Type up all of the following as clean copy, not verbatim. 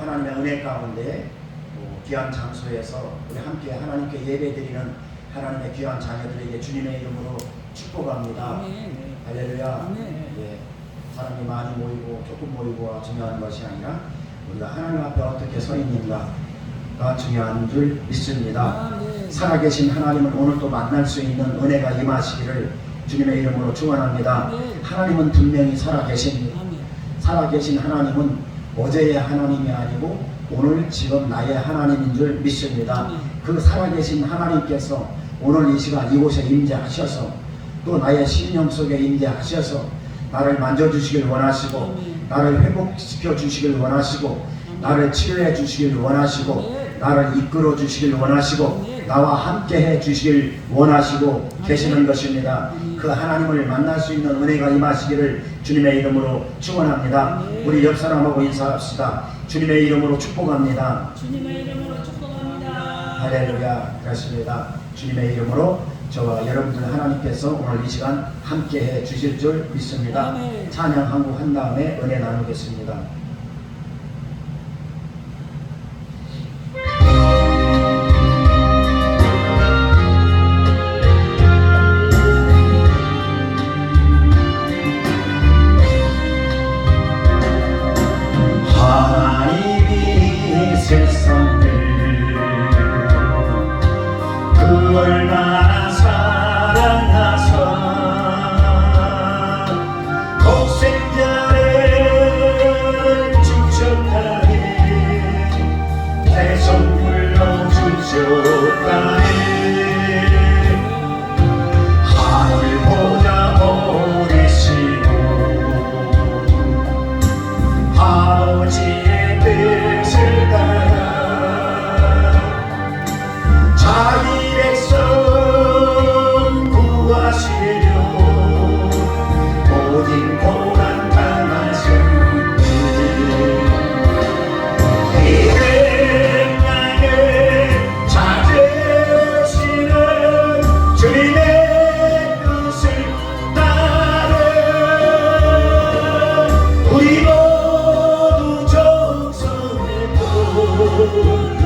하나님의 은혜 가운데 귀한 장소에서 우리 함께 하나님께 예배드리는 하나님의 귀한 자녀들에게 주님의 이름으로 축복합니다. 할렐루야. 예, 사람이 많이 모이고 조금 모이고가 중요한 것이 아니라 우리가 하나님 앞에 어떻게 서 있는가가 중요한 줄 믿습니다. 살아계신 하나님은 오늘 또 만날 수 있는 은혜가 임하시기를 주님의 이름으로 축원합니다. 하나님은 분명히 살아계십니다. 살아계신 하나님은 어제의 하나님이 아니고 오늘 지금 나의 하나님인 줄 믿습니다. 그 살아계신 하나님께서 오늘 이 시간 이곳에 임재하셔서 또 나의 심령 속에 임재하셔서 나를 만져주시길 원하시고 나를 회복시켜 주시길 원하시고 나를 치료해 주시길 원하시고 나를 이끌어 주시길 원하시고 나와 함께 해 주시길 원하시고 계시는 것입니다. 그 하나님을 만날 수 있는 은혜가 임하시기를 주님의 이름으로 축원합니다. 우리 옆 사람하고 인사합시다. 주님의 이름으로 축복합니다. 주님의 이름으로 축복합니다. 할렐루야. 그렇습니다. 주님의 이름으로 저와 여러분들 하나님께서 오늘 이 시간 함께 해 주실 줄 믿습니다. 찬양 한 곡 한 다음에 은혜 나누겠습니다. 하나님이 세상을 그 얼마나 사랑하사 독생자를 주셨다니 대선물로 주셨다니 하늘보다 오르시고 아버지의 뜻을 따라 자기 백성 구하시려 모든 고난 당하셨네. 이른 나를 찾으시는 주님의 뜻을 따라 우리 모두 정성을 돌려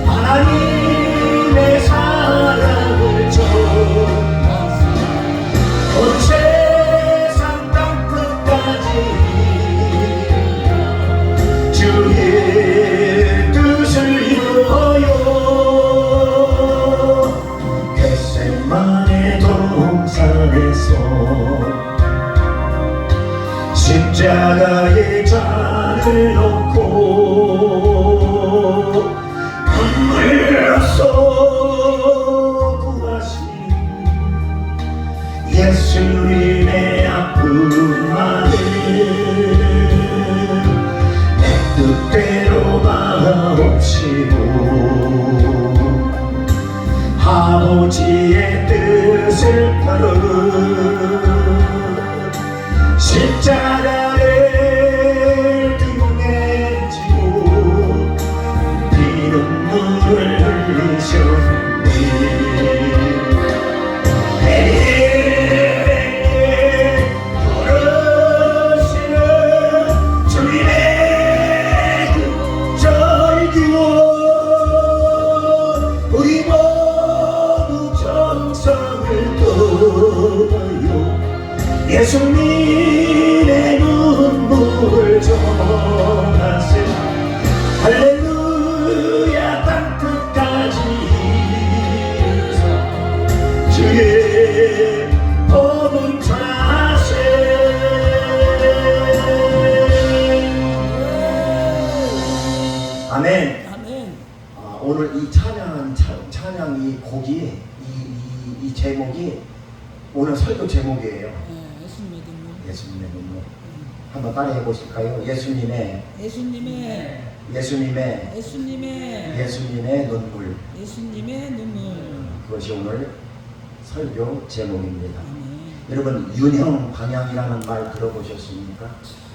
하나님의 사랑을 전하사 온 세상 땅끝까지 주의 뜻을 이루어요. 겟세마네 동산에서 십자가의 잔을 놓고 눈물로써 구하신 예수님의 아픔만을 내 뜻대로 마옵시고 아버지의 뜻을 따르 십자가를 들고 내지고 피눈물을 흘리셨네. 내게 부르시는 주님의 그 절규 우리 모두 정성을 다하여 예수님의 눈물을 전하세. 할렐루야. 땅끝까지 주의 복음 전하세. 아멘. 오늘 이 찬양 이 곡이 이 제목이 오늘 설교 제목이에요. 예수님의 눈물. 한번 따라해 보실까요? 예수님의 눈물. 그것이 오늘 설교 제목입니다. 여러분 윤형 방향이라는 말 들어보셨습니까?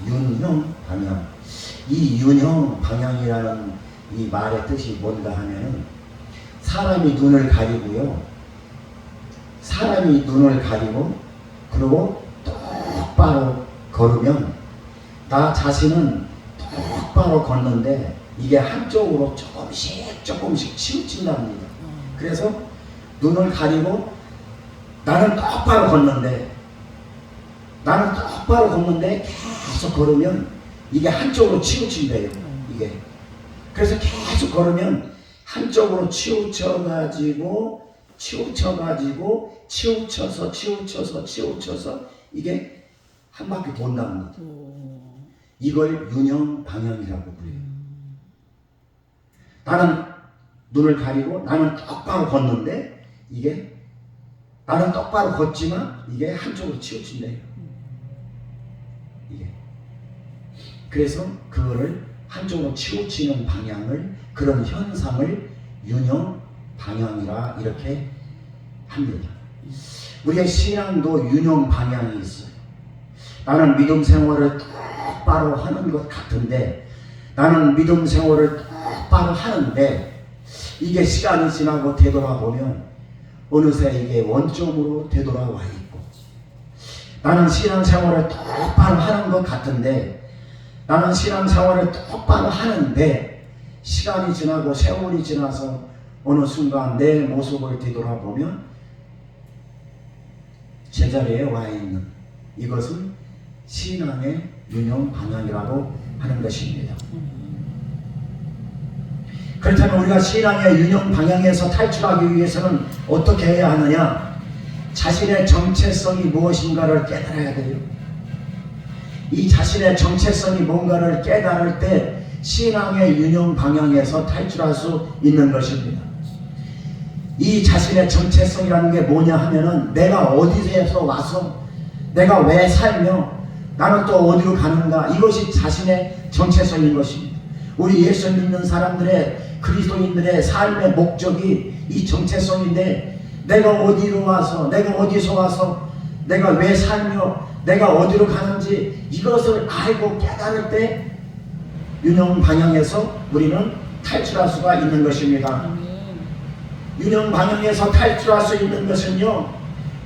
윤형 방향. 이 윤형 방향이라는 이 말의 뜻이 뭔가 하면은 사람이 눈을 가리고요. 사람이 눈을 가리고 그리고 똑바로 걸으면 나 자신은 똑바로 걷는데 이게 한쪽으로 조금씩 치우친답니다. 그래서 눈을 가리고 나는 똑바로 걷는데 계속 걸으면 이게 한쪽으로 치우친대요. 이게 그래서 계속 걸으면 한쪽으로 치우쳐가지고 치우쳐서 이게 한 바퀴 돈답니다. 이걸 균형 방향이라고 그래요. 나는 눈을 가리고 나는 똑바로 걷는데 이게 나는 똑바로 걷지만 이게 한쪽으로 치우친대요. 이게 그래서 그거를 한쪽으로 치우치는 방향을 그런 현상을 균형 방향이라 이렇게 합니다. 우리의 신앙도 균형 방향이 있어요. 나는 믿음 생활을 똑바로 하는 것 같은데 이게 시간이 지나고 되돌아보면 어느새 이게 원점으로 되돌아와 있고 나는 신앙생활을 똑바로 하는 것 같은데 시간이 지나고 세월이 지나서 어느 순간 내 모습을 되돌아보면 제자리에 와 있는 이것은 신앙의 균형 방향이라고 하는 것입니다. 그렇다면 우리가 신앙의 균형 방향에서 탈출하기 위해서는 어떻게 해야 하느냐? 자신의 정체성이 무엇인가를 깨달아야 돼요. 이 자신의 정체성이 뭔가를 깨달을 때 신앙의 균형 방향에서 탈출할 수 있는 것입니다. 이 자신의 정체성이라는 게 뭐냐 하면은 내가 어디에서 와서 내가 왜 살며 나는 또 어디로 가는가, 이것이 자신의 정체성인 것입니다. 우리 예수 믿는 사람들의 그리스도인들의 삶의 목적이 이 정체성인데 내가 어디로 와서 내가 어디서 와서 내가 왜 살며 내가 어디로 가는지 이것을 알고 깨달을 때 균형 방향에서 우리는 탈출할 수가 있는 것입니다. 균형 방향에서 탈출할 수 있는 것은요,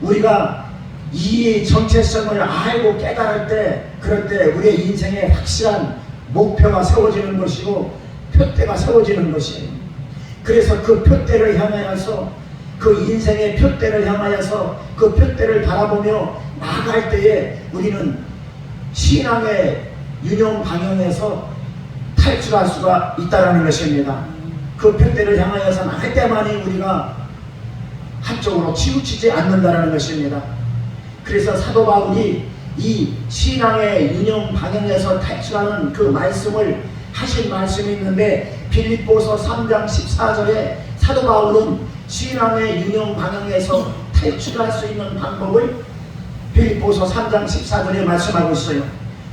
우리가 이 정체성을 알고 깨달을 때, 그럴 때 우리의 인생에 확실한 목표가 세워지는 것이고 표대가 세워지는 것이에요. 그래서 그 표대를 향하여서, 그 인생의 표대를 향하여서 그 표대를 바라보며 나아갈 때에 우리는 신앙의 균형 방향에서 탈출할 수가 있다는 것입니다. 그 표대를 향하여서 나갈 때만이 우리가 한쪽으로 치우치지 않는다는 것입니다. 그래서 사도 바울이 이 신앙의 균형 방향에서 탈출하는 그 말씀을 하신 말씀이 있는데, 빌립보서 3장 14절에 사도 바울은 신앙의 균형 방향에서 탈출할 수 있는 방법을 빌립보서 3장 14절에 말씀하고 있어요.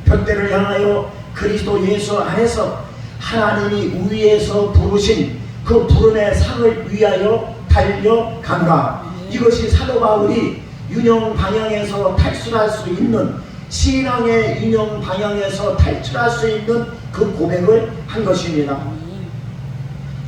표대를 향하여 그리스도 예수 안에서 하나님이 위에서 부르신 그 부름의 상을 위하여 달려간다. 이것이 사도 바울이 균형 방향에서 탈출할 수 있는, 신앙의 균형 방향에서 탈출할 수 있는 그 고백을 한 것입니다.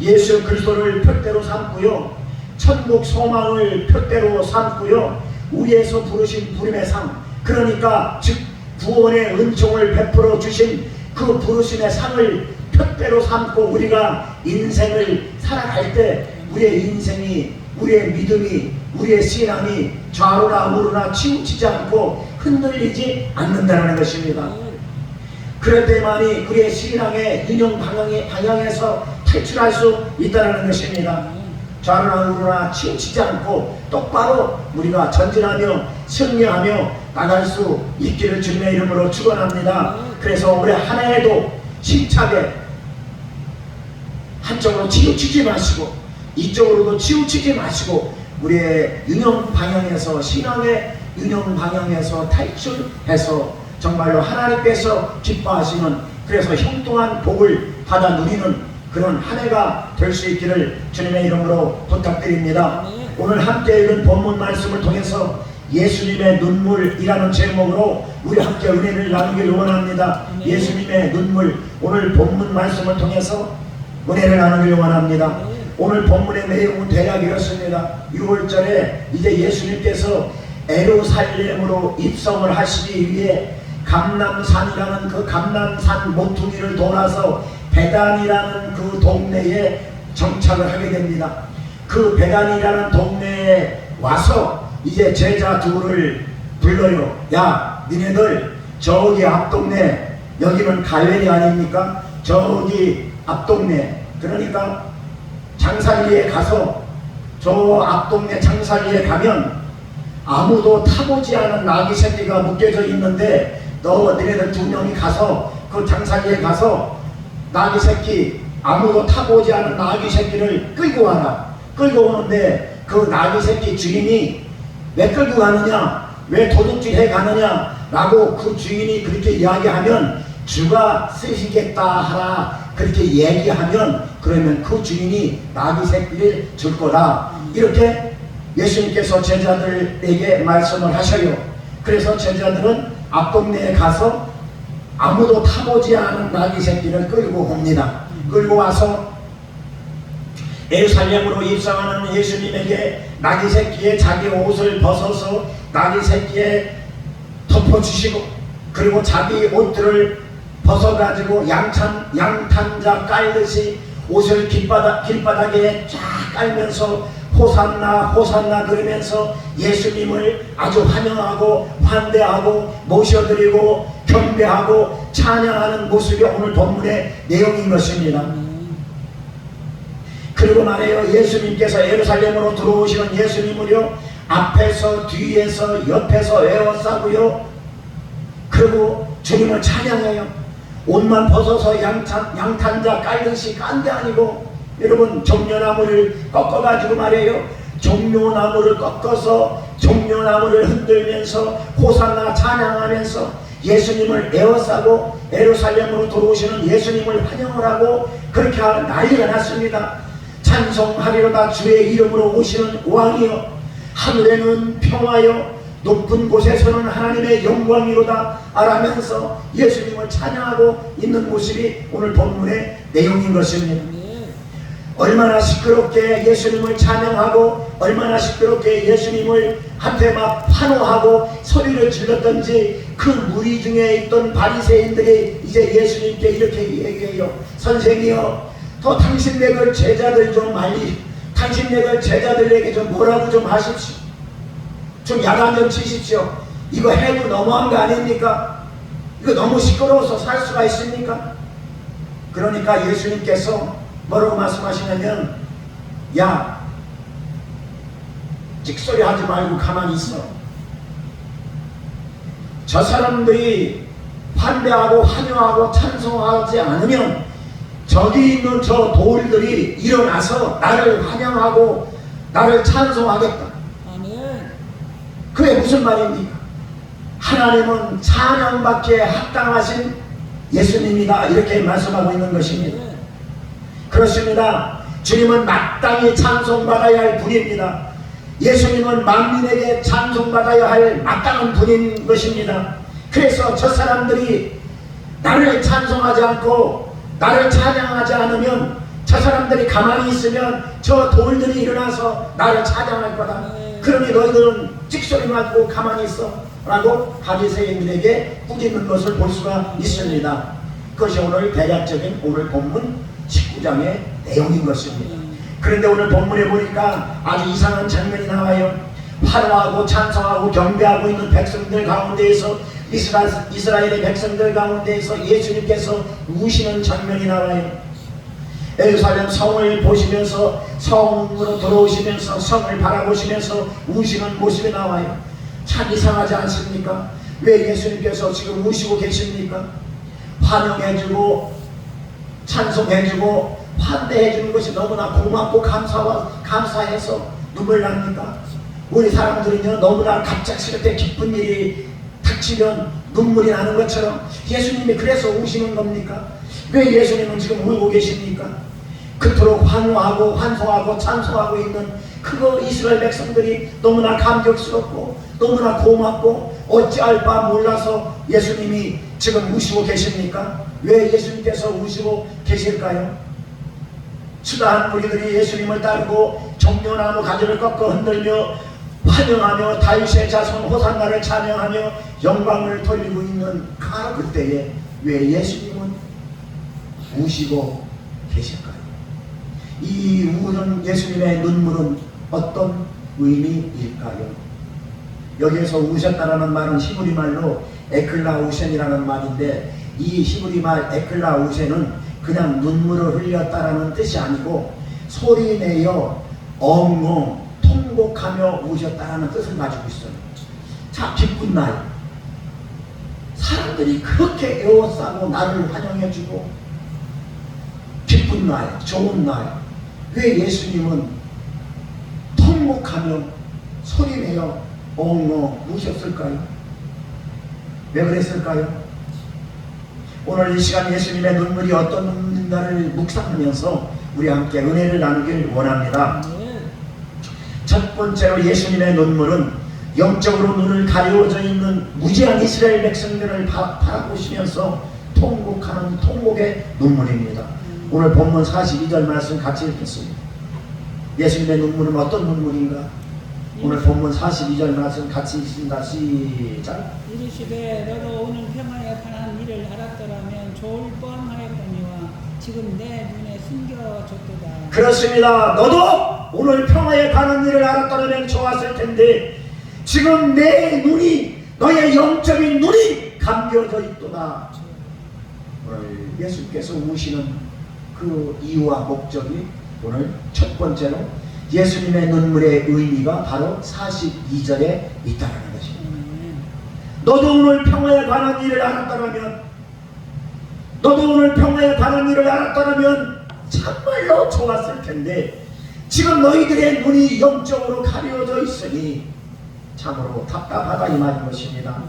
예수 그리스도를 표대로 삼고요, 천국 소망을 표대로 삼고요, 위에서 부르신 부름의 상, 그러니까 즉 구원의 은총을 베풀어 주신 그 부르심의 상을 표대로 삼고 우리가 인생을 살아갈 때 우리의 인생이, 우리의 믿음이, 우리의 신앙이 좌우나 우로나 치우치지 않고 흔들리지 않는다는 것입니다. 그럴 때만이 우리의 신앙의 균형 방향에서 탈출할 수 있다는 것입니다. 좌우나 우로나 치우치지 않고 똑바로 우리가 전진하며 승리하며 나갈 수 있기를 주님의 이름으로 축원합니다. 그래서 올해 한 해에도 힘차게 한쪽으로 치우치지 마시고 이쪽으로도 치우치지 마시고 우리의 균형 방향에서, 신앙의 균형 방향에서 탈출해서 정말로 하나님께서 기뻐하시는, 그래서 형통한 복을 받아 누리는 그런 한 해가 될 수 있기를 주님의 이름으로 부탁드립니다. 오늘 함께 읽은 본문 말씀을 통해서 예수님의 눈물이라는 제목으로 우리 함께 은혜를 나누기를 원합니다. 예수님의 눈물, 오늘 본문 말씀을 통해서 은혜를 나누기를 원합니다. 오늘 본문의 내용은 대략 이렇습니다. 6월절에 이제 예수님께서 에루살렘으로 입성을 하시기 위해 감람산이라는 그 감람산 모퉁이를 돌아서 베단이라는 그 동네에 정착을 하게 됩니다. 그 베단이라는 동네에 와서 이제 제자 둘을 불러요. 야, 니네들 저기 앞동네, 여기는 가웰이 아닙니까? 저기 앞동네, 그러니까 장살리에 가서 저 앞동네 장살리에 가면 아무도 타보지 않은 나귀 새끼가 묶여져 있는데 너희들 두 명이 가서 그 장살리에 가서 나귀 새끼, 아무도 타보지 않은 나귀 새끼를 끌고 와라. 끌고 오는데 그 나귀 새끼 주인이 왜 끌고 가느냐, 왜 도둑질해 가느냐 라고 그 주인이 그렇게 이야기하면 주가 쓰시겠다 하라 그렇게 얘기하면 그러면 그 주인이 나귀 새끼를 줄 거다. 이렇게 예수님께서 제자들에게 말씀을 하셔요. 그래서 제자들은 앞동네에 가서 아무도 타보지 않은 나귀 새끼를 끌고 옵니다. 끌고 와서 예루살렘으로 입성하는 예수님에게 나귀 새끼의 자기 옷을 벗어서 나귀 새끼에 덮어주시고, 그리고 자기 옷들을 벗어가지고 양탄자 깔듯이 옷을 길바닥에 쫙 깔면서 호산나 호산나 그러면서 예수님을 아주 환영하고 환대하고 모셔드리고 경배하고 찬양하는 모습이 오늘 본문의 내용인 것입니다. 그리고 말해요. 예수님께서 예루살렘으로 들어오시는 예수님을요, 앞에서 뒤에서 옆에서 에워싸고요, 그리고 주님을 찬양해요. 옷만 벗어서 양탄자 깔듯이 깐 게 아니고, 여러분 종려나무를 꺾어가지고 말해요. 종려나무를 꺾어서 종려나무를 흔들면서 호산나 찬양하면서 예수님을 에워싸고 예루살렘으로 들어오시는 예수님을 환영을 하고 그렇게 난리가 났습니다. 찬송하리로다 주의 이름으로 오시는 왕이여, 하늘에는 평화여, 높은 곳에서는 하나님의 영광이로다 하면서 예수님을 찬양하고 있는 모습이 오늘 본문의 내용인 것입니다. 얼마나 시끄럽게 예수님을 찬양하고 얼마나 시끄럽게 예수님을 한테 막 환호하고 소리를 질렀던지 그 무리 중에 있던 바리새인들이 이제 예수님께 이렇게 얘기해요. 선생이여, 더 당신네 그 제자들 좀 당신네 그 제자들에게 좀 뭐라고 좀 하십시오. 좀 야단 좀 치십시오. 이거 해도 너무한 거 아닙니까? 이거 너무 시끄러워서 살 수가 있습니까? 그러니까 예수님께서 뭐라고 말씀하시냐면, 야, 찍소리 하지 말고 가만히 있어. 저 사람들이 환대하고 환영하고 찬송하지 않으면 저기 있는 저 돌들이 일어나서 나를 환영하고 나를 찬송하겠다. 아멘. 그게 무슨 말입니까? 하나님은 찬양받기에 합당하신 예수님이다, 이렇게 말씀하고 있는 것입니다. 그렇습니다. 주님은 마땅히 찬송받아야 할 분입니다. 예수님은 만민에게 찬송받아야 할 마땅한 분인 것입니다. 그래서 저 사람들이 나를 찬송하지 않고 나를 찬양하지 않으면, 저 사람들이 가만히 있으면 저 돌들이 일어나서 나를 찬양할 거다. 그러니 너희들은 찍소리 말고 가만히 있어 라고 바리새인들에게 꾸짖는 것을 볼 수가 있습니다. 그것이 오늘 대략적인 오늘 본문 19장의 내용인 것입니다. 그런데 오늘 본문에 보니까 아주 이상한 장면이 나와요. 환호하고 찬송하고 경배하고 있는 백성들 가운데에서, 이스라엘의 백성들 가운데에서 예수님께서 우시는 장면이 나와요. 예루살렘 성을 보시면서, 성으로 들어오시면서 성을 바라보시면서 우시는 모습이 나와요. 참 이상하지 않습니까? 왜 예수님께서 지금 우시고 계십니까? 환영해주고 찬송해주고 환대해주는 것이 너무나 고맙고 감사해서 눈물 납니까? 우리 사람들은요, 너무나 갑작스럽게 기쁜 일이 닥치면 눈물이 나는 것처럼 예수님이 그래서 우시는 겁니까? 왜 예수님은 지금 울고 계십니까? 그토록 환호하고 환송하고 찬송하고 있는 그거 이스라엘 백성들이 너무나 감격스럽고 너무나 고맙고 어찌할 바 몰라서 예수님이 지금 우시고 계십니까? 왜 예수님께서 우시고 계실까요? 수다한 무리들이 예수님을 따르고 종려나무 가지를 꺾어 흔들며 환영하며 다윗의 자손 호산나를 찬양하며 영광을 돌리고 있는 바로 그때에 왜 예수님은 우시고 계실까요? 이 우는 예수님의 눈물은 어떤 의미일까요? 여기에서 우셨다라는 말은 히브리 말로 에클라우센이라는 말인데, 이 히브리 말 에클라우센은 그냥 눈물을 흘렸다라는 뜻이 아니고 소리내어 엉엉 통곡하며 우셨다라는 뜻을 가지고 있어요. 자, 기쁜 날, 사람들이 그렇게 애워싸고 나를 환영해주고 기쁜 날, 좋은 날, 왜 예수님은 통곡하며 소리내어 엉엉 우셨을까요? 왜 그랬을까요? 오늘 이 시간 예수님의 눈물이 어떤 눈물인가를 묵상하면서 우리 함께 은혜를 나누길 원합니다. 첫 번째로 예수님의 눈물은 영적으로 눈을 가려져 있는 무지한 이스라엘 백성들을 바라보시면서 통곡하는 통곡의 눈물입니다. 오늘 본문 42절 말씀 같이 읽겠습니다. 예수님의 눈물은 어떤 눈물인가? 오늘 본문 42절 말씀 같이 읽습니다. 시작. 이르시되 너도 오늘 평화에 관한 일을 알았더라면 좋을 뻔하였거니와 지금 내 눈에 숨겨졌도다. 그렇습니다. 너도 오늘 평화에 관한 일을 알았더라면 좋았을 텐데 지금 내 눈이, 너의 영적인 눈이 감겨져 있도다. 오늘 예수께서 우시는 그 이유와 목적이 오늘 첫 번째로 예수님의 눈물의 의미가 바로 42절에 있다는 것입니다. 너도 오늘 평화에 관한 일을 알았더라면, 너도 오늘 평화에 관한 일을 알았더라면 참말로 좋았을 텐데 지금 너희들의 눈이 영적으로 가려져 있으니 참으로 답답하다 이 말인 것입니다.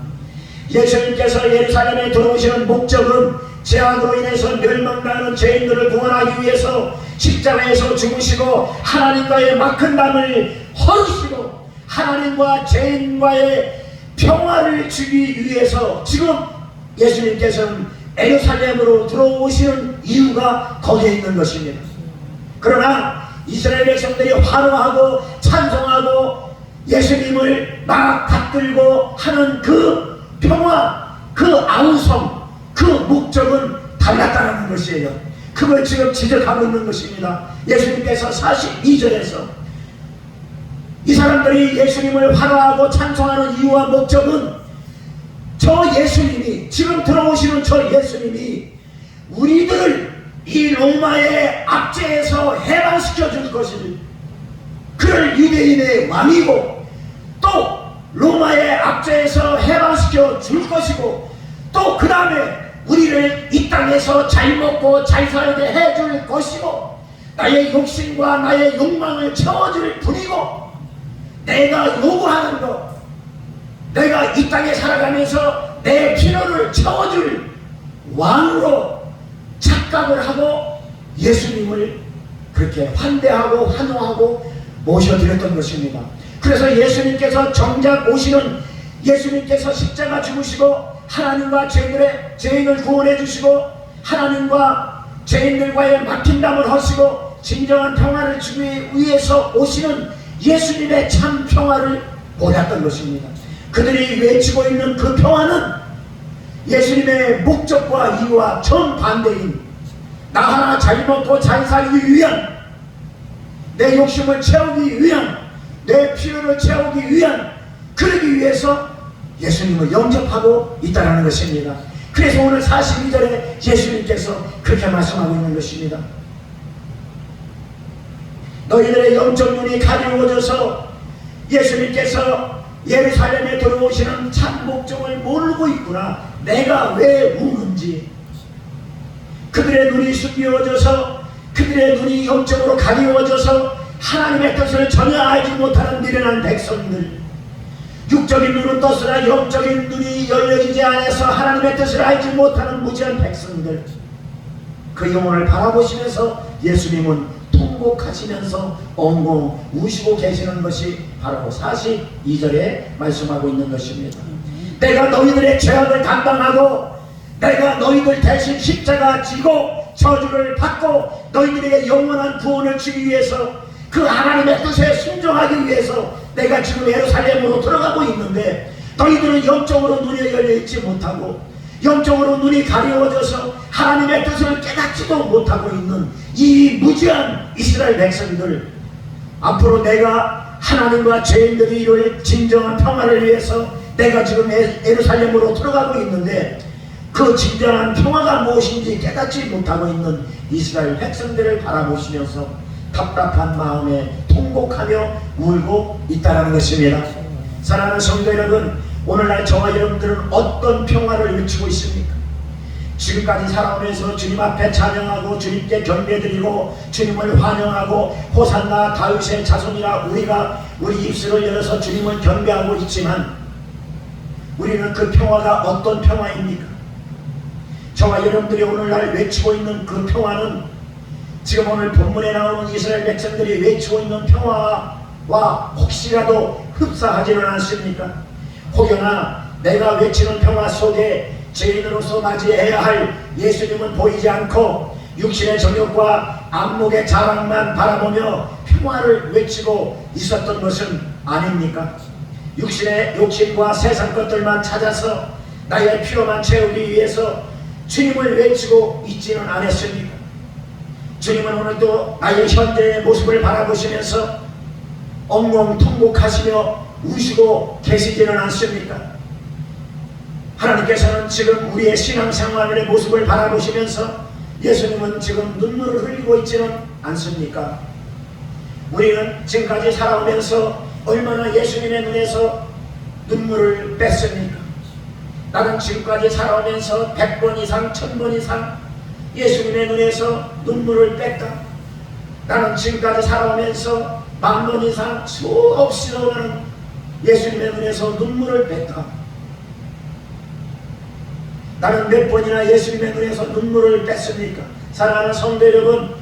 예수님께서 예루살렘에 들어오시는 목적은 죄악으로 인해서 멸망당하는 죄인들을 구원하기 위해서 십자가에서 죽으시고 하나님과의 막힌 담을 헐으시고 하나님과 죄인과의 평화를 주기 위해서 지금 예수님께서는 예루살렘으로 들어오시는 이유가 거기에 있는 것입니다. 그러나 이스라엘 백성들이 환호하고 찬송하고 예수님을 막 받들고 하는 그 평화, 그 아우성, 그 목적은 달랐다는 것이에요. 그걸 지금 지적하고 있는 것입니다. 예수님께서 42절에서 이 사람들이 예수님을 환호하고 찬송하는 이유와 목적은 저 예수님이, 지금 들어오시는 저 예수님이 우리들을 이 로마의 압제에서 해방시켜 줄 것을, 그를 유대인의 왕이고 또 로마의 압제에서 해방시켜 줄 것이고 또 그 다음에 우리를 이 땅에서 잘 먹고 잘 살게 해줄 것이고 나의 욕심과 나의 욕망을 채워줄 분이고 내가 요구하는 것, 내가 이 땅에 살아가면서 내 필요를 채워줄 왕으로 착각을 하고 예수님을 그렇게 환대하고 환호하고 모셔드렸던 것입니다. 그래서 예수님께서 정작 오시는, 예수님께서 십자가 죽으시고 하나님과 죄인을 구원해 주시고 하나님과 죄인들과의 막힌 담을 허시고 진정한 평화를 주기 위해서 오시는 예수님의 참 평화를 몰랐던 것입니다. 그들이 외치고 있는 그 평화는 예수님의 목적과 이유와 정반대인, 나 하나 잘 먹고 잘 살기 위한, 내 욕심을 채우기 위한, 내 필요를 채우기 위한, 그러기 위해서 예수님을 영접하고 있다는 것입니다. 그래서 오늘 42절에 예수님께서 그렇게 말씀하고 있는 것입니다. 너희들의 영적 눈이 가리워져서 예수님께서 예루살렘에 들어오시는 참 목적을 모르고 있구나. 내가 왜 우는지. 그들의 눈이 숨겨져서, 그들의 눈이 영적으로 가리워져서 하나님의 뜻을 전혀 알지 못하는 미련한 백성들, 육적인 눈은 떴으나 영적인 눈이 열려지지 않아서 하나님의 뜻을 알지 못하는 무지한 백성들, 그 영혼을 바라보시면서 예수님은 통곡하시면서 엉엉 우시고 계시는 것이 바로 42절에 말씀하고 있는 것입니다. 내가 너희들의 죄악을 담당하고 내가 너희들 대신 십자가 지고 저주를 받고 너희들에게 영원한 구원을 주기 위해서 그 하나님의 뜻에 순종하기 위해서 내가 지금 예루살렘으로 들어가고 있는데 너희들은 영적으로 눈이 열려있지 못하고 영적으로 눈이 가려워져서 하나님의 뜻을 깨닫지도 못하고 있는 이 무지한 이스라엘 백성들, 앞으로 내가 하나님과 죄인들이 이룰 진정한 평화를 위해서 내가 지금 예루살렘으로 들어가고 있는데 그 진정한 평화가 무엇인지 깨닫지 못하고 있는 이스라엘 백성들을 바라보시면서 답답한 마음에 통곡하며 울고 있다는 것입니다. 사랑하는 성도 여러분, 오늘날 저와 여러분들은 어떤 평화를 외치고 있습니까? 지금까지 살아오면서 주님 앞에 찬양하고 주님께 경배드리고 주님을 환영하고 호산나 다윗의 자손이라 우리가 우리 입술을 열어서 주님을 경배하고 있지만 우리는 그 평화가 어떤 평화입니까? 저와 여러분들이 오늘날 외치고 있는 그 평화는 지금 오늘 본문에 나오는 이스라엘 백성들이 외치고 있는 평화와 혹시라도 흡사하지는 않습니까? 혹여나 내가 외치는 평화 속에 죄인으로서 맞이해야 할 예수님은 보이지 않고 육신의 정욕과 안목의 자랑만 바라보며 평화를 외치고 있었던 것은 아닙니까? 육신의 욕심과 세상 것들만 찾아서 나의 필요만 채우기 위해서 주님을 외치고 있지는 않았습니까? 주님은 오늘도 나의 현재의 모습을 바라보시면서 엉엉 통곡하시며 우시고 계시지는 않습니까? 하나님께서는 지금 우리의 신앙생활의 모습을 바라보시면서 예수님은 지금 눈물을 흘리고 있지는 않습니까? 우리는 지금까지 살아오면서 얼마나 예수님의 눈에서 눈물을 뺐습니까? 나는 지금까지 살아오면서 100번 이상 1000번 이상 예수님의 눈에서 눈물을 뺐다. 나는 지금까지 살아오면서 10,000번 이상 수없이 나는 예수님의 눈에서 눈물을 뺐다. 나는 몇 번이나 예수님의 눈에서 눈물을 뺐습니까? 사랑하는 성도 여러분,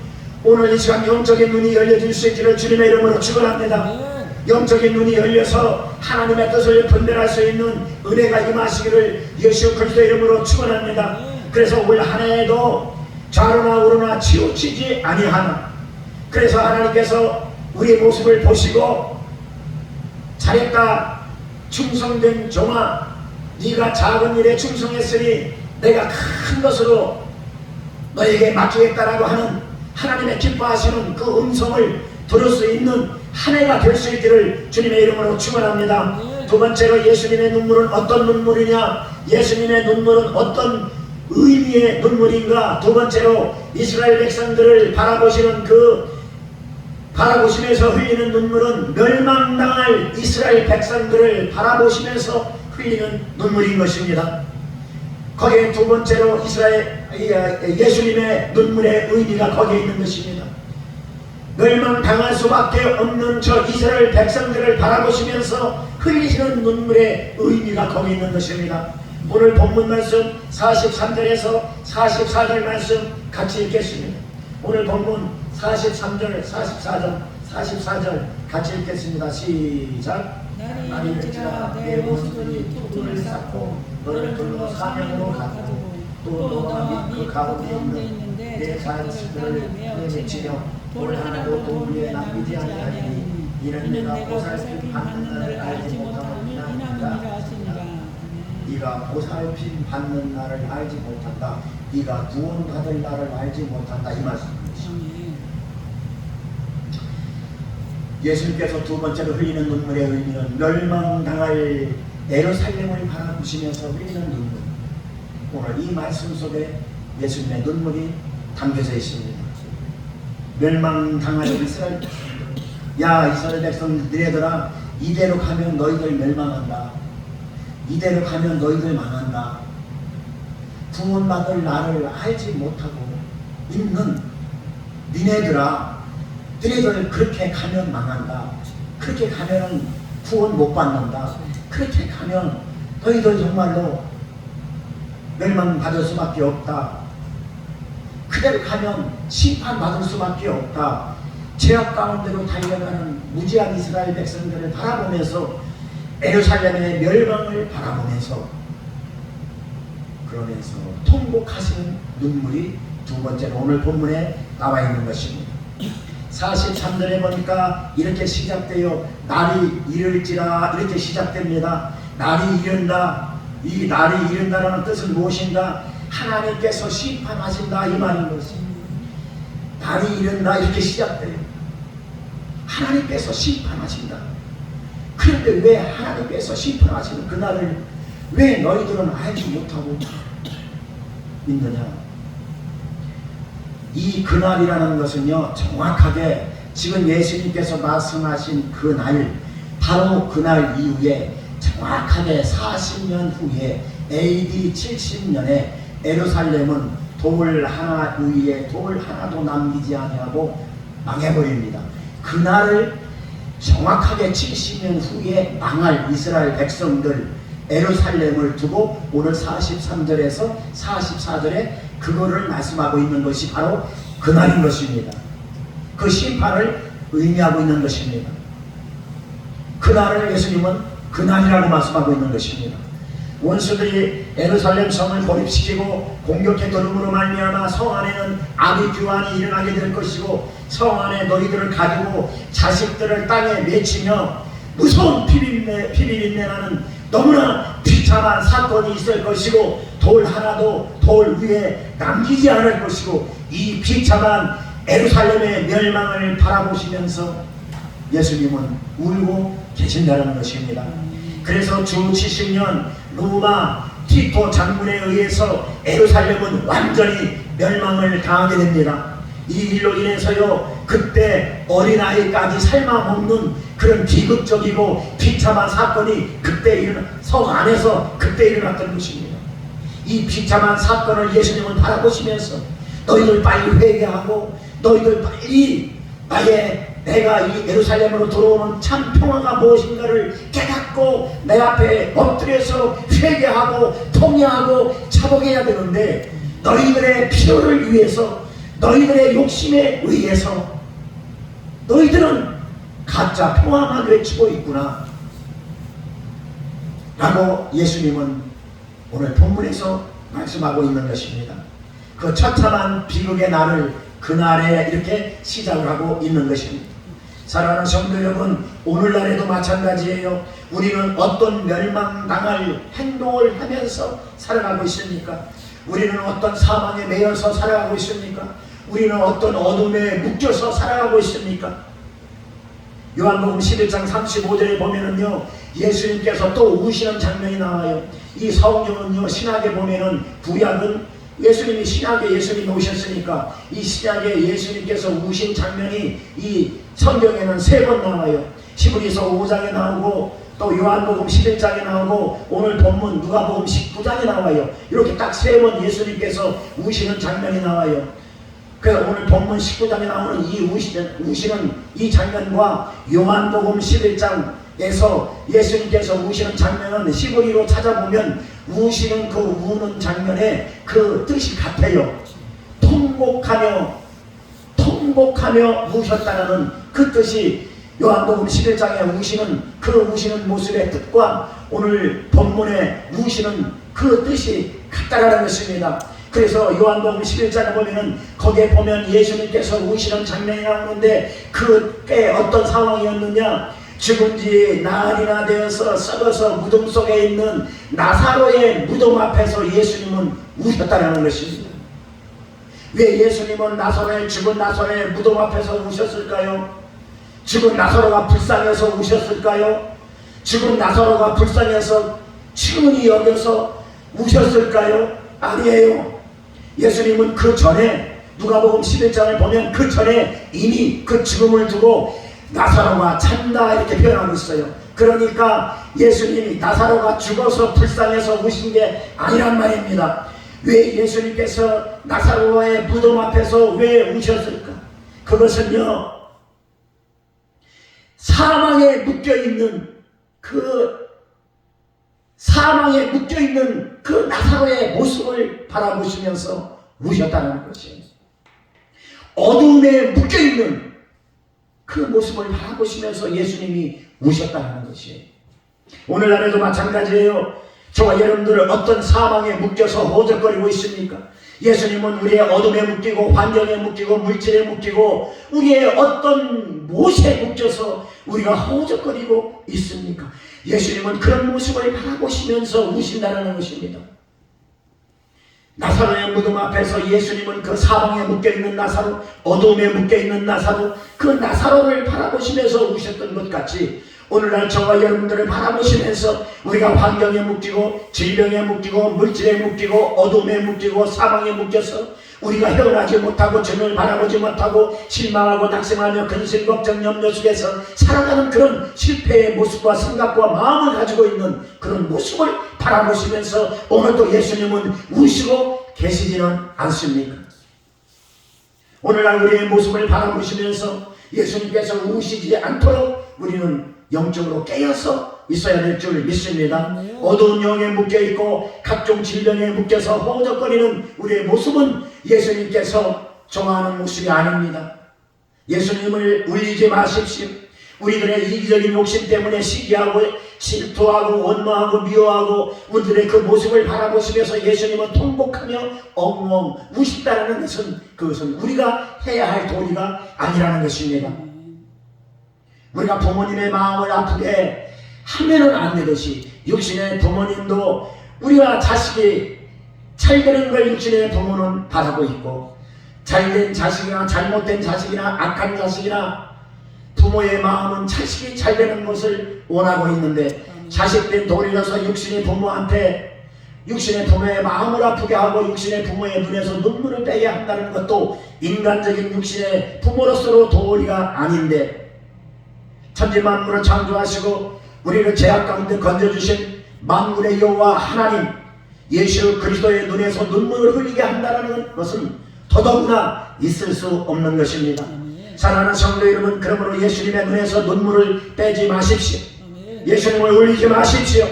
오늘 이 시간 영적인 눈이 열려질 수 있기를 주님의 이름으로 축원합니다. 영적인 눈이 열려서 하나님의 뜻을 분별할 수 있는 은혜가 임하시기를 예수 그리스도의 이름으로 축원합니다. 그래서 올 한 해에도 좌로나 우로나 치우치지 아니하나, 그래서 하나님께서 우리의 모습을 보시고 잘했다 충성된 종아, 네가 작은 일에 충성했으니 내가 큰 것으로 너에게 맡기겠다라고 하는 하나님의 기뻐하시는 그 음성을 들을 수 있는 한 해가 될 수 있기를 주님의 이름으로 축원합니다. 두 번째로 예수님의 눈물은 어떤 눈물이냐, 예수님의 눈물은 어떤 의미의 눈물인가. 두 번째로 이스라엘 백성들을 바라보시는 바라보시면서 흘리는 눈물은 멸망당할 이스라엘 백성들을 바라보시면서 흘리는 눈물인 것입니다. 거기에 두 번째로 예수님의 눈물의 의미가 거기에 있는 것입니다. 멸망당할 수밖에 없는 저 이스라엘 백성들을 바라보시면서 흘리시는 눈물의 의미가 거기 있는 것입니다. 오늘 본문 말씀 43절에서 44절 말씀 같이 읽겠습니다. 오늘 본문 43절, 44절 같이 읽겠습니다. 시작. 날이 이르지라 내 모습들이 톱을 쌓고 너를 둘러 사명으로 가두고 또 너와 네 가운데 있는데 내 자식들을 내미치며 돌 하나도 돌 위에 남기지 아니하니 이는 내가 보살핌 받는 날을 알지 못함을 이남이니라 하시니라. 네가 보살핌 받는 날을 알지 못한다. 네가 구원받을 날을 알지 못한다. 이 말씀입니다. 예수님께서 두 번째로 흘리는 눈물의 의미는 멸망당할 예루살렘을 바라보시면서 흘리는 눈물. 오늘 이 말씀 속에 예수님의 눈물이 담겨져 있습니다. 멸망당할 이스라엘 백성들, 야 이스라엘 백성들, 너희들아 이대로 가면 너희들 멸망한다. 이대로 가면 너희들 망한다. 구원받을 나를 알지 못하고 있는 니네들아, 너희들 그렇게 가면 망한다. 그렇게 가면 구원 못 받는다. 그렇게 가면 너희들 정말로 멸망받을 수밖에 없다. 그대로 가면 심판받을 수밖에 없다. 죄악 가운데로 달려가는 무지한 이스라엘 백성들을 바라보면서 예루살렘의 멸망을 바라보면서 그러면서 통곡하시는 눈물이 두 번째로 오늘 본문에 나와 있는 것입니다. 43절에 보니까 이렇게 시작돼요. 날이 이를지라 이렇게 시작됩니다. 날이 이른다. 이 날이 이른다라는 뜻은 무엇인가? 하나님께서 심판하신다 이 말인 것입니다. 날이 이른다 이렇게 시작돼요. 하나님께서 심판하신다. 그런데 왜 하나님께서 심판하시는 그날을 왜 너희들은 알지 못하고 있느냐? 이 그날이라는 것은요, 정확하게 지금 예수님께서 말씀하신 그날, 바로 그날 이후에 정확하게 40년 후에 AD 70년에 예루살렘은 돌 하나 위에 돌 하나도 남기지 아니하고 망해버립니다. 그날을 정확하게 70년 후에 망할 이스라엘 백성들 예루살렘을 두고 오늘 43절에서 44절에 그거를 말씀하고 있는 것이 바로 그날인 것입니다. 그 심판을 의미하고 있는 것입니다. 그날을 예수님은 그날이라고 말씀하고 있는 것입니다. 원수들이 예루살렘 성을 고립시키고 공격해 들음으로 말미암아 성 안에는 악의 규환이 일어나게 될 것이고 성 안에 너희들을 가지고 자식들을 땅에 맺히며 무서운 피비린내 나는 너무나 비참한 사건이 있을 것이고 돌 하나도 돌 위에 남기지 않을 것이고 이 비참한 예루살렘의 멸망을 바라보시면서 예수님은 울고 계신다는 것입니다. 그래서 주 70년 로마 티토 장군에 의해서 예루살렘은 완전히 멸망을 당하게 됩니다. 이 일로 인해서요, 그때 어린아이까지 삶아먹는 그런 비극적이고 비참한 사건이 그때 성 안에서 그때 일어났던 것입니다. 이 비참한 사건을 예수님은 바라보시면서 너희들 빨리 회개하고 너희들 빨리 내가 이 예루살렘으로 들어오는 참 평화가 무엇인가를 깨닫고 내 앞에 엎드려서 회개하고 통회하고 차복해야 되는데 너희들의 필요를 위해서 너희들의 욕심에 의해서 너희들은 가짜 평화만 외치고 있구나 라고 예수님은 오늘 본문에서 말씀하고 있는 것입니다. 그 처참한 비극의 날을 그날에 이렇게 시작을 하고 있는 것입니다. 사랑하는 성도 여러분, 오늘날에도 마찬가지예요. 우리는 어떤 멸망당할 행동을 하면서 살아가고 있습니까? 우리는 어떤 사망에 매여서 살아가고 있습니까? 우리는 어떤 어둠에 묶여서 살아가고 있습니까? 요한복음 11장 35절에 보면은요, 예수님께서 또 우시는 장면이 나와요. 이 성경은요, 신약에 보면은 구약은 예수님이 신약에 예수님이 오셨으니까 이 신약에 예수님께서 우신 장면이 이 성경에는 3번 나와요. 히브리서 5장에 나오고 또 요한복음 11장에 나오고 오늘 본문 누가복음 19장에 나와요. 이렇게 딱 3번 예수님께서 우시는 장면이 나와요. 그래서 오늘 본문 19장에 나오는 이 우시는 이 장면과 요한복음 11장에서 예수님께서 우시는 장면은 히브리로 찾아보면 우시는 그 우는 장면에 그 뜻이 같아요. 통곡하며 우셨다는 그 뜻이 요한복음 11장에 우시는 그 우시는 모습의 뜻과 오늘 본문에 우시는 그 뜻이 같다라는 것입니다. 그래서 요한복음 11장에 보면은 거기에 보면 예수님께서 우시는 장면이 나오는데 그때 어떤 상황이었느냐? 죽은 지 나흘이나 되어서 썩어서 무덤 속에 있는 나사로의 무덤 앞에서 예수님은 우셨다는 것입니다. 왜 예수님은 죽은 나사로의 무덤 앞에서 우셨을까요? 죽은 나사로가 불쌍해서 우셨을까요? 죽은 나사로가 불쌍해서 친근히 여겨서 우셨을까요? 아니에요. 예수님은 그 전에 누가복음 11장을 보면 그 전에 이미 그 죽음을 두고 나사로가 찬다 이렇게 표현하고 있어요. 그러니까 예수님이 나사로가 죽어서 불쌍해서 우신 게 아니란 말입니다. 왜 예수님께서 나사로의 무덤 앞에서 왜 우셨을까? 그것은요, 사망에 묶여있는 그 나사로의 모습을 바라보시면서 우셨다는 것이에요. 어둠에 묶여있는 그 모습을 바라보시면서 예수님이 우셨다는 것이에요. 오늘날에도 마찬가지예요. 저와 여러분들은 어떤 사망에 묶여서 허우적거리고 있습니까? 예수님은 우리의 어둠에 묶이고 환경에 묶이고 물질에 묶이고 우리의 어떤 못에 묶여서 우리가 허우적거리고 있습니까? 예수님은 그런 모습을 바라보시면서 우신다는 것입니다. 나사로의 무덤 앞에서 예수님은 그 사방에 묶여있는 나사로, 어둠에 묶여있는 나사로, 그 나사로를 바라보시면서 우셨던 것 같이 오늘날 저와 여러분들을 바라보시면서 우리가 환경에 묶이고 질병에 묶이고 물질에 묶이고 어둠에 묶이고 사망에 묶여서 우리가 헤어나지 못하고 주님을 바라보지 못하고 실망하고 낙심하며 근심 걱정 염려 속에서 살아가는 그런 실패의 모습과 생각과 마음을 가지고 있는 그런 모습을 바라보시면서 오늘도 예수님은 우시고 계시지는 않습니까? 오늘날 우리의 모습을 바라보시면서 예수님께서 우시지 않도록 우리는 영적으로 깨어서 있어야 될 줄 믿습니다. 어두운 영에 묶여있고 각종 질병에 묶여서 허우적거리는 우리의 모습은 예수님께서 좋아하는 모습이 아닙니다. 예수님을 울리지 마십시오. 우리들의 이기적인 욕심 때문에 시기하고 질투하고 원망하고 미워하고 우리들의 그 모습을 바라보시면서 예수님은 통곡하며 엉엉 우신다는 것은 그것은 우리가 해야 할 도리가 아니라는 것입니다. 우리가 부모님의 마음을 아프게 하면은 안 되듯이 육신의 부모님도 우리가 자식이 잘되는 걸 육신의 부모는 바라고 있고 잘된 자식이나 잘못된 자식이나 악한 자식이나 부모의 마음은 자식이 잘되는 것을 원하고 있는데 자식된 도리로서 육신의 부모한테 육신의 부모의 마음을 아프게 하고 육신의 부모의 눈에서 눈물을 빼게 한다는 것도 인간적인 육신의 부모로서로 도리가 아닌데 천지만물을 창조하시고 우리를 죄악 가운데 건져주신 만물의 여호와 하나님 예수 그리스도의 눈에서 눈물을 흘리게 한다는 것은 더더구나 있을 수 없는 것입니다. 사랑하는 성도 여러분, 그러므로 예수님의 눈에서 눈물을 빼지 마십시오. 예수님을 울리지 마십시오.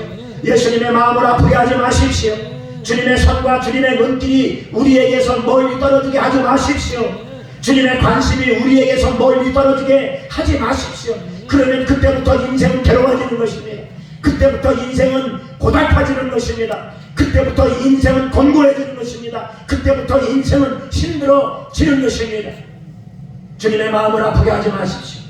예수님의 마음을 아프게 하지 마십시오. 주님의 손과 주님의 눈길이 우리에게서 멀리 떨어지게 하지 마십시오. 주님의 관심이 우리에게서 멀리 떨어지게 하지 마십시오. 그러면 그때부터 인생은 괴로워지는 것입니다. 그때부터 인생은 고달파지는 것입니다. 그때부터 인생은 곤고해지는 것입니다. 그때부터 인생은 힘들어지는 것입니다. 주님의 마음을 아프게 하지 마십시오.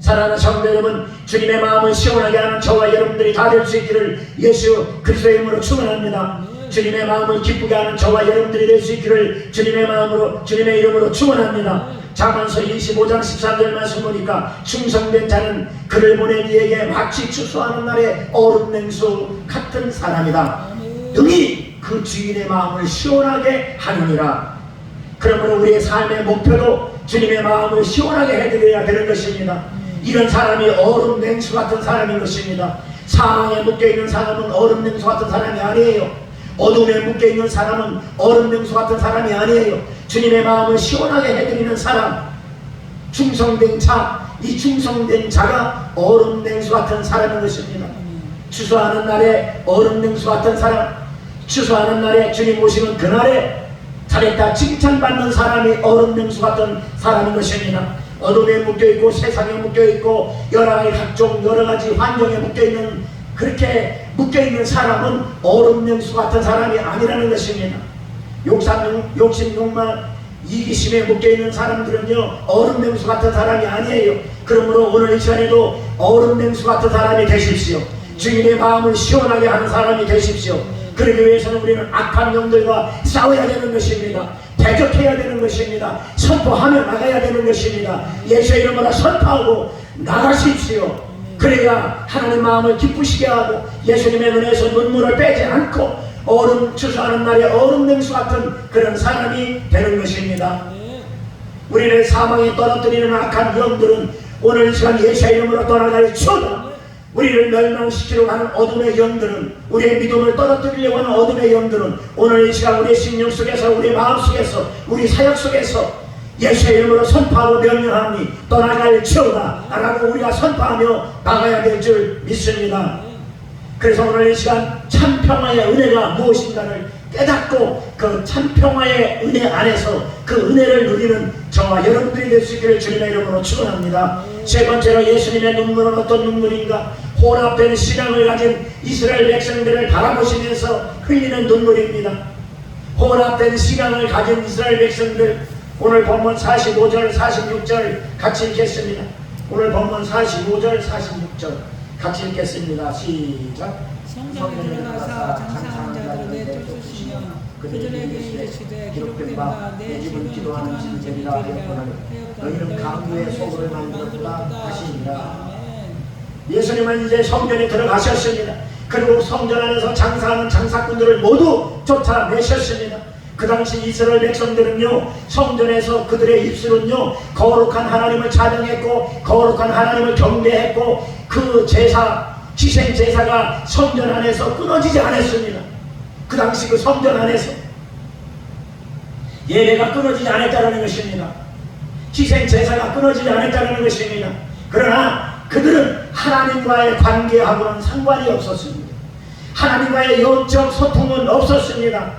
사랑하는 성도 여러분, 주님의 마음을 시원하게 하는 저와 여러분들이 다 될 수 있기를 예수 그리스도의 이름으로 축원합니다. 주님의 마음을 기쁘게 하는 저와 여러분들이 될 수 있기를 주님의 마음으로 주님의 이름으로 축원합니다. 잠언서 25장 13절 말씀 보니까 충성된 자는 그를 보낸 이에게 마치 추수하는 날에 얼음 냉수 같은 사람이다. 능히 그 주인의 마음을 시원하게 하느니라. 그러므로 우리의 삶의 목표도 주님의 마음을 시원하게 해드려야 되는 것입니다. 이런 사람이 얼음 냉수 같은 사람인 것입니다. 사망에 묶여있는 사람은 얼음 냉수 같은 사람이 아니에요. 어둠에 묶여있는 사람은 얼음 냉수 같은 사람이 아니에요. 주님의 마음을 시원하게 해드리는 사람, 충성된 자, 이 충성된 자가 얼음 냉수 같은 사람인 것입니다. 추수하는 날에 얼음 냉수 같은 사람, 추수하는 날에 주님 오시는 그날에 잘했다 칭찬받는 사람이 얼음 냉수 같은 사람인 것입니다. 어둠에 묶여있고 세상에 묶여있고 각종 여러가지 환경에 묶여있는 그렇게 묶여있는 사람은 얼음 냉수 같은 사람이 아니라는 것입니다. 욕심, 욕망, 이기심에 묶여있는 사람들은요 얼음 냉수 같은 사람이 아니에요. 그러므로 오늘 이 시간에도 얼음 냉수 같은 사람이 되십시오. 주님의 마음을 시원하게 하는 사람이 되십시오. 그러기 위해서는 우리는 악한 영들과 싸워야 되는 것입니다. 대적해야 되는 것입니다. 선포하며 나가야 되는 것입니다. 예수의 이름으로 선포하고 나가십시오. 그래야 하나님 마음을 기쁘시게 하고 예수님의 눈에서 눈물을 빼지 않고 얼음 추수하는 날에 얼음 냉수 같은 그런 사람이 되는 것입니다. 우리를 사망에 떨어뜨리는 악한 영들은 오늘 이 시간 예수의 이름으로 떠나갈 초다. 우리를 멸망시키려고 하는 어둠의 영들은, 우리의 믿음을 떨어뜨리려고 하는 어둠의 영들은 오늘 이 시간 우리의 심령 속에서, 우리의 마음 속에서, 우리 사역 속에서 예수의 이름으로 선포하고 명령하니 떠나갈지어다 라고 우리가 선포하며 나가야 될 줄 믿습니다. 그래서 오늘 이 시간 참평화의 은혜가 무엇인가를 깨닫고 그 참평화의 은혜 안에서 그 은혜를 누리는 저와 여러분들이 될 수 있기를 주님의 이름으로 축원합니다. 세 번째로 예수님의 눈물은 어떤 눈물인가? 혼합된 신앙을 가진 이스라엘 백성들을 바라보시면서 흘리는 눈물입니다. 혼합된 신앙을 가진 이스라엘 백성들, 오늘 본문 45절 46절 같이 읽겠습니다. 오늘 본문 45절 46절 같이 읽겠습니다. 시작. 성전에 들어가서 장사하는 자들을 내쫓으시며 그들에게 이르시되 기록된 바 내 집은 기도하는 집이라 하였거늘 너희는 강도의 소굴을 만들었다 하시니라. 예수님은 이제 성전에 들어가셨습니다. 그리고 성전 안에서 장사하는 장사꾼들을 모두 쫓아내셨습니다. 그 당시 이스라엘 백성들은요, 성전에서 그들의 입술은요 거룩한 하나님을 찬양했고 거룩한 하나님을 경배했고, 그 제사, 희생 제사가 성전 안에서 끊어지지 않았습니다. 그 당시 그 성전 안에서 예배가 끊어지지 않았다는 것입니다. 희생 제사가 끊어지지 않았다는 것입니다. 그러나 그들은 하나님과의 관계하고는 상관이 없었습니다. 하나님과의 영적 소통은 없었습니다.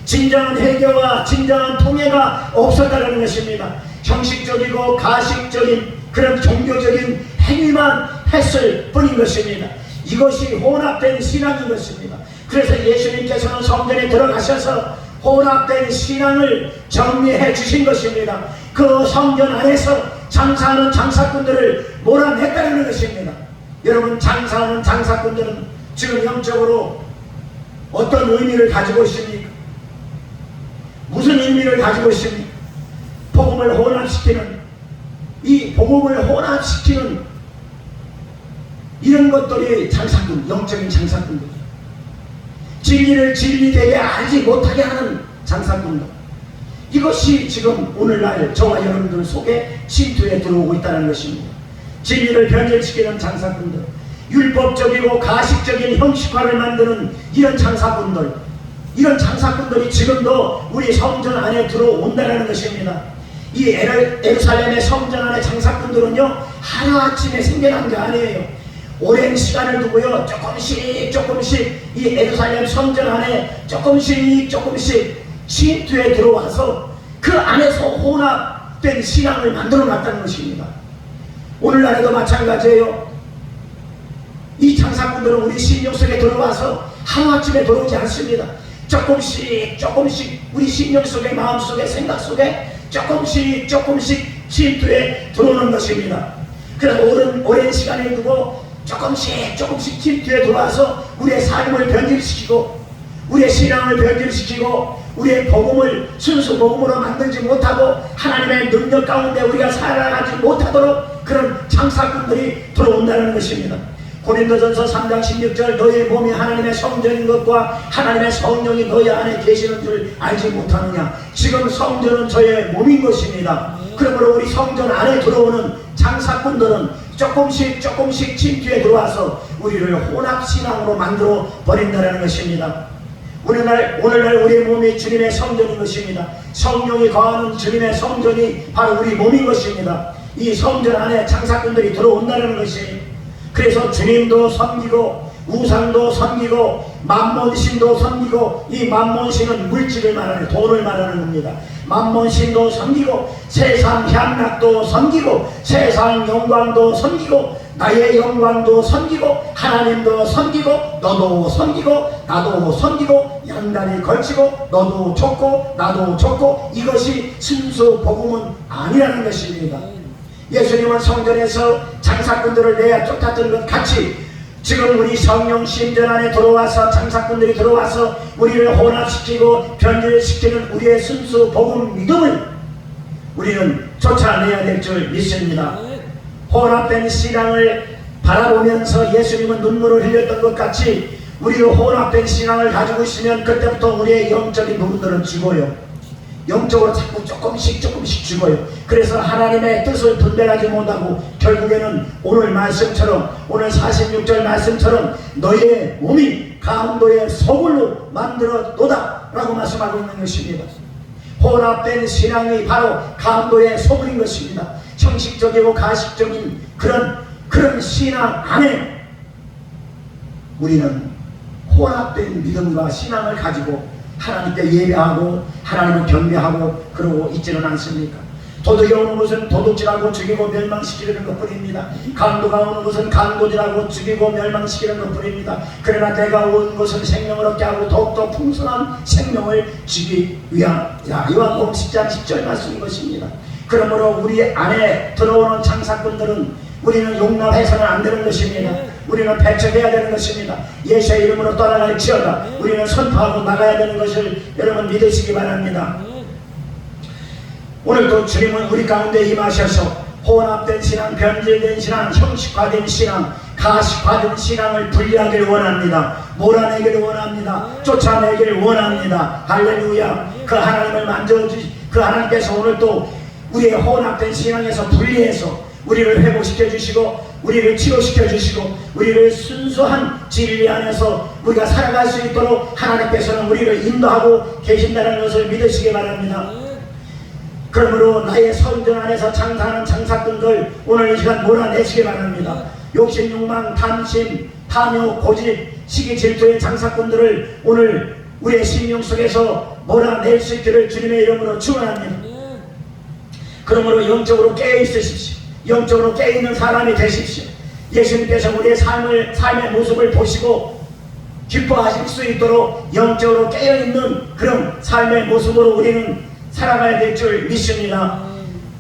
진정한 회개와 진정한 통해가 없었다는 것입니다. 형식적이고 가식적인 그런 종교적인 행위만 했을 뿐인 것입니다. 이것이 혼합된 신앙인 것입니다. 그래서 예수님께서는 성전에 들어가셔서 혼합된 신앙을 정리해 주신 것입니다. 그 성전 안에서 장사하는 장사꾼들을 몰아냈다는 것입니다. 여러분, 장사하는 장사꾼들은 지금 영적으로 어떤 의미를 가지고 있습니까? 무슨 의미를 가지고 있습니까? 복음을 혼합시키는, 이 복음을 혼합시키는 이런 것들이 장사꾼, 영적인 장사꾼들, 진리를 진리되게 알지 못하게 하는 장사꾼들, 이것이 지금 오늘날 저와 여러분들 속에 침투해 들어오고 있다는 것입니다. 진리를 변절시키는 장사꾼들, 율법적이고 가식적인 형식화를 만드는 이런 장사꾼들, 이런 장사꾼들이 지금도 우리 성전 안에 들어온다는 것입니다. 이 예루살렘의 성전 안의 장사꾼들은요, 하루아침에 생겨난 게 아니에요. 오랜 시간을 두고요, 조금씩 이 예루살렘 성전 안에 조금씩 침투에 들어와서 그 안에서 혼합된 신앙을 만들어 놨다는 것입니다. 오늘날에도 마찬가지예요. 이 장사꾼들은 우리 신령 속에 들어와서 하루아침에 들어오지 않습니다. 조금씩 우리 신령 속에, 마음 속에, 생각 속에 조금씩 침투에 들어오는 것입니다. 그래서 오랜 시간을 두고 조금씩 침투에 들어와서 우리의 삶을 변질시키고, 우리의 신앙을 변질시키고, 우리의 복음을 순수 복음으로 만들지 못하고 하나님의 능력 가운데 우리가 살아가지 못하도록 그런 장사꾼들이 들어온다는 것입니다. 고린도전서 3장 16절, 너희의 몸이 하나님의 성전인 것과 하나님의 성령이 너희 안에 계시는 줄 알지 못하느냐. 지금 성전은 저의 몸인 것입니다. 그러므로 우리 성전 안에 들어오는 장사꾼들은 조금씩 침투에 들어와서 우리를 혼합신앙으로 만들어 버린다는 것입니다. 오늘날 우리의 몸이 주님의 성전인 것입니다. 성령이 거하는 주님의 성전이 바로 우리 몸인 것입니다. 이 성전 안에 장사꾼들이 들어온다는 것이, 그래서 주님도 섬기고 우상도 섬기고 만몬신도 섬기고, 이 만몬신은 물질을 말하는, 돈을 말하는 겁니다. 만몬신도 섬기고 세상 향락도 섬기고 세상 영광도 섬기고 나의 영광도 섬기고 하나님도 섬기고 너도 섬기고 나도 섬기고 양다리 걸치고 너도 줬고 나도 줬고, 이것이 순수 복음은 아니라는 것입니다. 예수님은 성전에서 장사꾼들을 내야 쫓았던 것 같이 지금 우리 성령 신전 안에 들어와서 장사꾼들이 들어와서 우리를 혼합시키고 변질시키는 우리의 순수 복음 믿음을 우리는 쫓아내야 될 줄 믿습니다. 혼합된 신앙을 바라보면서 예수님은 눈물을 흘렸던 것 같이 우리가 혼합된 신앙을 가지고 있으면 그때부터 우리의 영적인 부분들은 죽어요. 영적으로 자꾸 조금씩 죽어요. 그래서 하나님의 뜻을 분별하지 못하고 결국에는 오늘 말씀처럼, 오늘 46절 말씀처럼 너희의 몸이 강도의 소굴로 만들어도다 라고 말씀하고 있는 것입니다. 혼합된 신앙이 바로 강도의 소굴인 것입니다. 형식적이고 가식적인 그런 신앙 안에 우리는 혼합된 믿음과 신앙을 가지고 하나님께 예배하고 하나님을 경배하고 그러고 있지는 않습니까? 도둑이 오는 것은 도둑질하고 죽이고 멸망시키는 것뿐입니다. 강도가 오는 것은 강도질하고 죽이고 멸망시키는 것뿐입니다. 그러나 내가 온 것은 생명을 얻게 하고 더욱더 풍성한 생명을 주기 위함이라. 요한복음 10장 10절 말씀인 것입니다. 그러므로 우리 안에 들어오는 장사꾼들은 우리는 용납해서는 안 되는 것입니다. 우리는 배척해야 되는 것입니다. 예수의 이름으로 떠나갈지어다 우리는 선포하고 나가야 되는 것을 여러분 믿으시기 바랍니다. 오늘도 주님은 우리 가운데 임하셔서 혼합된 신앙, 변질된 신앙, 형식화된 신앙, 가식화된 신앙을 분리하기를 원합니다. 몰아내기를 원합니다. 쫓아내기를 원합니다. 할렐루야. 그 하나님을 만져주시, 그 하나님께서 오늘 또 우리의 혼합된 신앙에서 분리해서 우리를 회복시켜 주시고 우리를 치료시켜 주시고 우리를 순수한 진리 안에서 우리가 살아갈 수 있도록 하나님께서는 우리를 인도하고 계신다는 것을 믿으시기 바랍니다. 그러므로 나의 성전 안에서 장사하는 장사꾼들 오늘 이 시간 몰아내시기 바랍니다. 욕심, 욕망, 탐심, 탐욕, 고집, 시기, 질투의 장사꾼들을 오늘 우리의 심령 속에서 몰아낼 수 있기를 주님의 이름으로 축원합니다. 그러므로 영적으로 깨어있으십시오. 영적으로 깨어있는 사람이 되십시오. 예수님께서 우리의 삶의 모습을 보시고 기뻐하실 수 있도록 영적으로 깨어있는 그런 삶의 모습으로 우리는 살아가야 될 줄 믿습니다.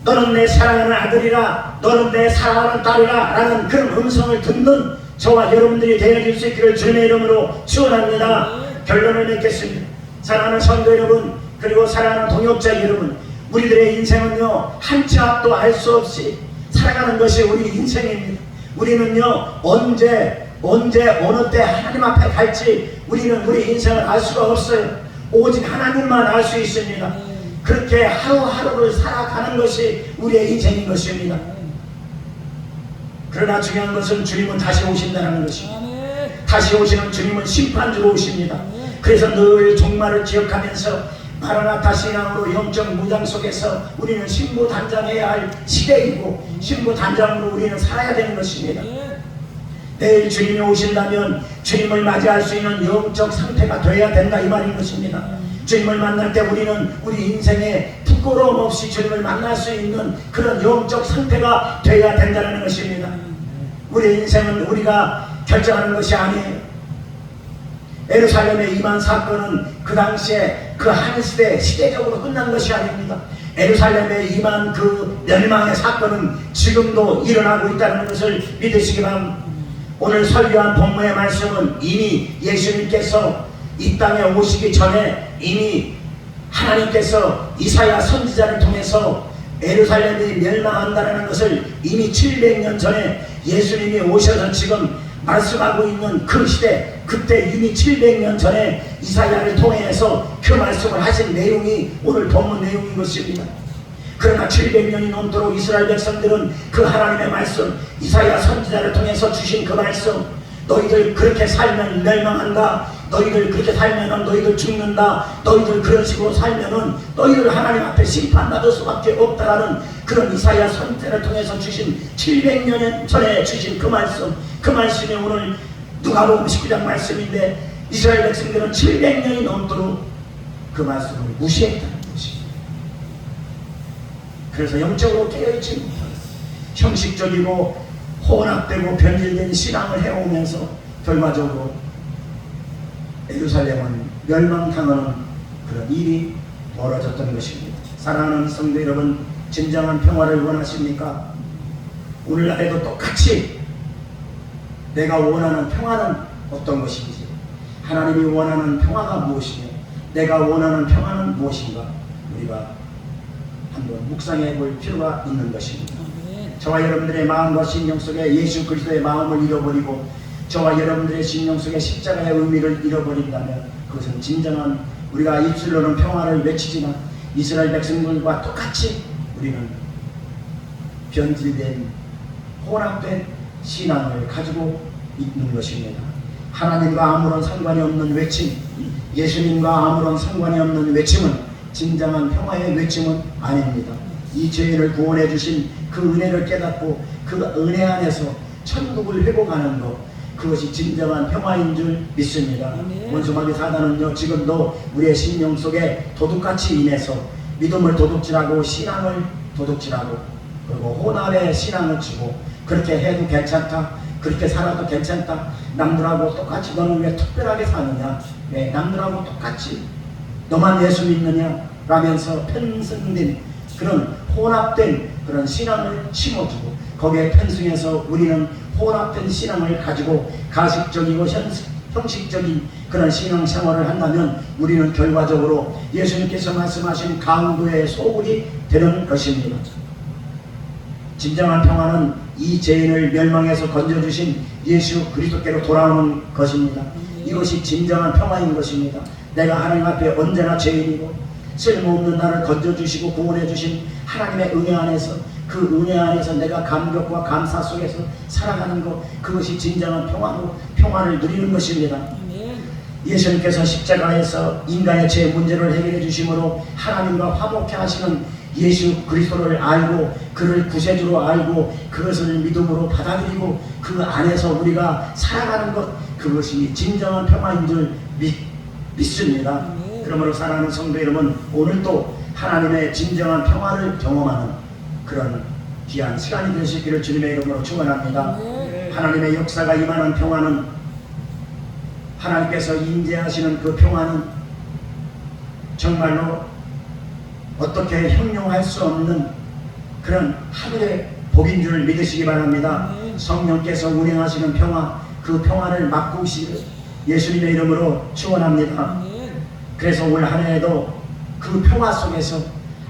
너는 내 사랑하는 아들이라, 너는 내 사랑하는 딸이라 라는 그런 음성을 듣는 저와 여러분들이 되어질 수 있기를 주님의 이름으로 축원합니다. 결론을 맺겠습니다. 사랑하는 성도 여러분, 그리고 사랑하는 동역자 여러분, 우리들의 인생은요 한 치 앞도 알 수 없이 살아가는 것이 우리 인생입니다. 우리는요 언제 어느 때 하나님 앞에 갈지 우리는 우리 인생을 알 수가 없어요. 오직 하나님만 알 수 있습니다. 그렇게 하루하루를 살아가는 것이 우리의 인생인 것입니다. 그러나 중요한 것은 주님은 다시 오신다는 것입니다. 다시 오시는 주님은 심판주로 오십니다. 그래서 늘 종말을 기억하면서 마라나타 신앙으로 영적 무장 속에서 우리는 신부단장해야 할 시대이고 신부단장으로 우리는 살아야 되는 것입니다. 내일 주님이 오신다면 주님을 맞이할 수 있는 영적 상태가 되어야 된다 이 말인 것입니다. 주님을 만날 때 우리는 우리 인생에 부끄러움 없이 주님을 만날 수 있는 그런 영적 상태가 되어야 된다는 것입니다. 우리 인생은 우리가 결정하는 것이 아니에요. 예루살렘의 이만 사건은 그 당시에 그 한 시대적으로 끝난 것이 아닙니다. 예루살렘의 이만 그 멸망의 사건은 지금도 일어나고 있다는 것을 믿으시기 바랍니다. 오늘 설교한 본문의 말씀은 이미 예수님께서 이 땅에 오시기 전에 이미 하나님께서 이사야 선지자를 통해서 예루살렘이 멸망한다는 것을 이미 700년 전에 예수님이 오셔서 지금 말씀하고 있는 그 시대, 그때 이미 700년 전에 이사야를 통해서 그 말씀을 하신 내용이 오늘 본문 내용인 것입니다. 그러나 700년이 넘도록 이스라엘 백성들은 그 하나님의 말씀, 이사야 선지자를 통해서 주신 그 말씀, 너희들 그렇게 살면 멸망한다, 너희들 그렇게 살면 너희들 죽는다, 너희들 그런 식으로 살면 너희들 하나님 앞에 심판받을 수밖에 없다라는 그런 이사야 선지자를 통해서 주신 700년 전에 주신 그 말씀, 그 말씀이 오늘 누가복음 19장 말씀인데 이스라엘 백성들은 700년이 넘도록 그 말씀을 무시했다는 것입니다. 그래서 영적으로 깨어있지 못하고 형식적이고 혼합되고 변질된 신앙을 해오면서 결과적으로 예루살렘은 멸망당하는 그런 일이 벌어졌던 것입니다. 사랑하는 성도 여러분, 진정한 평화를 원하십니까? 오늘날에도 똑같이 내가 원하는 평화는 어떤 것인지, 하나님이 원하는 평화가 무엇이며 내가 원하는 평화는 무엇인가 우리가 한번 묵상해 볼 필요가 있는 것입니다. 저와 여러분들의 마음과 심령 속에 예수 그리스도의 마음을 잃어버리고 저와 여러분들의 심령 속에 십자가의 의미를 잃어버린다면 그것은 진정한, 우리가 입술로는 평화를 외치지만 이스라엘 백성들과 똑같이 우리는 변질된 혼합된 신앙을 가지고 있는 것입니다. 하나님과 아무런 상관이 없는 외침, 예수님과 아무런 상관이 없는 외침은 진정한 평화의 외침은 아닙니다. 이 죄인을 구원해 주신 그 은혜를 깨닫고 그 은혜 안에서 천국을 회복하는 것, 그것이 진정한 평화인 줄 믿습니다. 원수마귀 사단은요 지금도 우리의 심령 속에 도둑같이 인해서 믿음을 도둑질하고 신앙을 도둑질하고 그리고 혼합의 신앙을 주고 그렇게 해도 괜찮다, 그렇게 살아도 괜찮다, 남들하고 똑같이 너는 왜 특별하게 사느냐, 왜 남들하고 똑같이 너만 예수 믿느냐 라면서 편승된 그런 혼합된 그런 신앙을 심어주고 거기에 편승해서 우리는 혼합된 신앙을 가지고 가식적이고 형식적인 그런 신앙생활을 한다면 우리는 결과적으로 예수님께서 말씀하신 강도의 소굴이 되는 것입니다. 진정한 평화는 이 죄인을 멸망해서 건져주신 예수 그리스도께로 돌아오는 것입니다. 이것이 진정한 평화인 것입니다. 내가 하나님 앞에 언제나 죄인이고 쓸모없는 나를 건져주시고 구원해주신 하나님의 은혜 안에서 그 은혜 안에서 내가 감격과 감사 속에서 살아가는 것, 그것이 진정한 평화로 평화를 누리는 것입니다. 예수님께서 십자가에서 인간의 죄 문제를 해결해 주심으로 하나님과 화목해 하시는 예수 그리스도를 알고 그를 구세주로 알고 그것을 믿음으로 받아들이고 그 안에서 우리가 살아가는 것, 그것이 진정한 평화인 줄 믿습니다. 그러므로 사랑하는 성도 여러분, 오늘도 하나님의 진정한 평화를 경험하는 그런 귀한 시간이 될 수 있기를 주님의 이름으로 축원합니다. 하나님의 역사가 임하는 평화는, 하나님께서 인재하시는 그 평화는 정말로 어떻게 형용할 수 없는 그런 하늘의 복인 줄 믿으시기 바랍니다. 성령께서 운행하시는 평화, 그 평화를 맛보시기를 예수님의 이름으로 축원합니다. 그래서 올 한 해에도 그 평화 속에서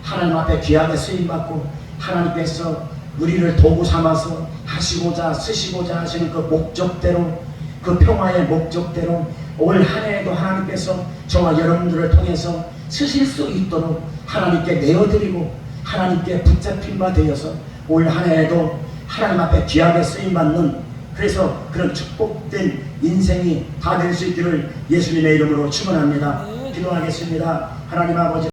하나님 앞에 귀하게 쓰임받고 하나님께서 우리를 도구 삼아서 하시고자 쓰시고자 하시는 그 목적대로, 그 평화의 목적대로 올 한 해에도 하나님께서 저와 여러분들을 통해서 쓰실 수 있도록 하나님께 내어드리고 하나님께 붙잡힌 바 되어서 올 한 해에도 하나님 앞에 귀하게 쓰임받는, 그래서 그런 축복된 인생이 다 될 수 있기를 예수님의 이름으로 축원합니다. 기도하겠습니다. 하나님 아버지,